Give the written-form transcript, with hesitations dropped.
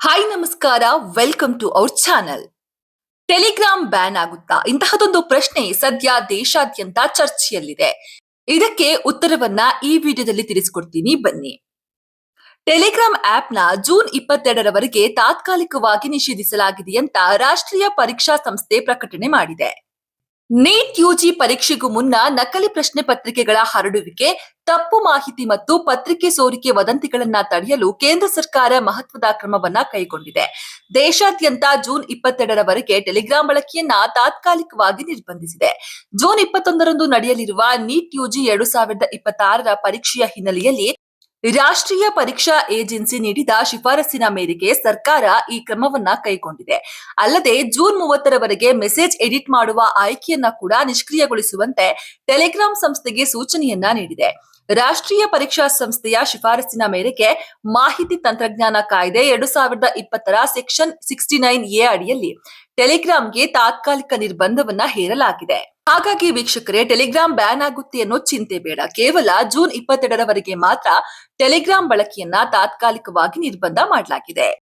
Hi ನಮಸ್ಕಾರ, welcome to our channel. Telegram ban ಆಗುತ್ತಾ? ಇಂತಹದೊಂದು ಪ್ರಶ್ನೆ ಸದ್ಯ ದೇಶಾದ್ಯಂತ ಚರ್ಚೆಯಲ್ಲಿದೆ. ಇದಕ್ಕೆ ಉತ್ತರವನ್ನ ಈ ವಿಡಿಯೋದಲ್ಲಿ ತಿಳಿಸಿಕೊಡ್ತೀನಿ, ಬನ್ನಿ. ಟೆಲಿಗ್ರಾಮ್ ಆಪ್ನ ಜೂನ್ 22ರವರೆಗೆ ತಾತ್ಕಾಲಿಕವಾಗಿ ನಿಷೇಧಿಸಲಾಗಿದೆ ಅಂತ ರಾಷ್ಟ್ರೀಯ ಪರೀಕ್ಷಾ ಸಂಸ್ಥೆ ಪ್ರಕಟಣೆ ಮಾಡಿದೆ. ನೀಟ್ ಯುಜಿ ಪರೀಕ್ಷೆಗೂ ಮುನ್ನ ನಕಲಿ ಪ್ರಶ್ನೆ ಪತ್ರಿಕೆಗಳ ಹರಡುವಿಕೆ, ತಪ್ಪು ಮಾಹಿತಿ ಮತ್ತು ಪತ್ರಿಕೆ ಸೋರಿಕೆ ವದಂತಿಗಳನ್ನ ತಡೆಯಲು ಕೇಂದ್ರ ಸರ್ಕಾರ ಮಹತ್ವದ ಕ್ರಮವನ್ನ ಕೈಗೊಂಡಿದೆ. ದೇಶಾದ್ಯಂತ ಜೂನ್ 22ರವರೆಗೆ ಟೆಲಿಗ್ರಾಂ ಬಳಕೆಯನ್ನ ತಾತ್ಕಾಲಿಕವಾಗಿ ನಿರ್ಬಂಧಿಸಿದೆ. ಜೂನ್ 21ರಂದು ನಡೆಯಲಿರುವ ನೀಟ್ ಯುಜಿ 2026ರ ಪರೀಕ್ಷೆಯ ಹಿನ್ನೆಲೆಯಲ್ಲಿ ರಾಷ್ಟ್ರೀಯ ಪರೀಕ್ಷಾ ಏಜೆನ್ಸಿ ನೀಡಿದ ಶಿಫಾರಸಿನ ಮೇರೆಗೆ ಸರ್ಕಾರ ಈ ಕ್ರಮವನ್ನ ಕೈಗೊಂಡಿದೆ. ಅಲ್ಲದೆ ಜೂನ್ 30ರವರೆಗೆ ಮೆಸೇಜ್ ಎಡಿಟ್ ಮಾಡುವ ಆಯ್ಕೆಯನ್ನ ಕೂಡ ನಿಷ್ಕ್ರಿಯಗೊಳಿಸುವಂತೆ ಟೆಲಿಗ್ರಾಂ ಸಂಸ್ಥೆಗೆ ಸೂಚನೆಯನ್ನ ನೀಡಿದೆ. ರಾಷ್ಟ್ರೀಯ ಪರೀಕ್ಷಾ ಸಂಸ್ಥೆಯ ಶಿಫಾರಸಿನ ಮೇರೆಗೆ ಮಾಹಿತಿ ತಂತ್ರಜ್ಞಾನ ಕಾಯ್ದೆ 2020ರ ಸೆಕ್ಷನ್ 69A ಅಡಿಯಲ್ಲಿ ಟೆಲಿಗ್ರಾಂಗೆ ತಾತ್ಕಾಲಿಕ ನಿರ್ಬಂಧವನ್ನ ಹೇರಲಾಗಿದೆ. ಹಾಗಾಗಿ ವೀಕ್ಷಕರೇ, ಟೆಲಿಗ್ರಾಂ ಬ್ಯಾನ್ ಆಗುತ್ತೆ ಅನ್ನೋ ಚಿಂತೆ ಬೇಡ. ಕೇವಲ ಜೂನ್ 22ರವರೆಗೆ ಮಾತ್ರ ಟೆಲಿಗ್ರಾಂ ಬಳಕೆಯನ್ನ ತಾತ್ಕಾಲಿಕವಾಗಿ ನಿರ್ಬಂಧ ಮಾಡಲಾಗಿದೆ.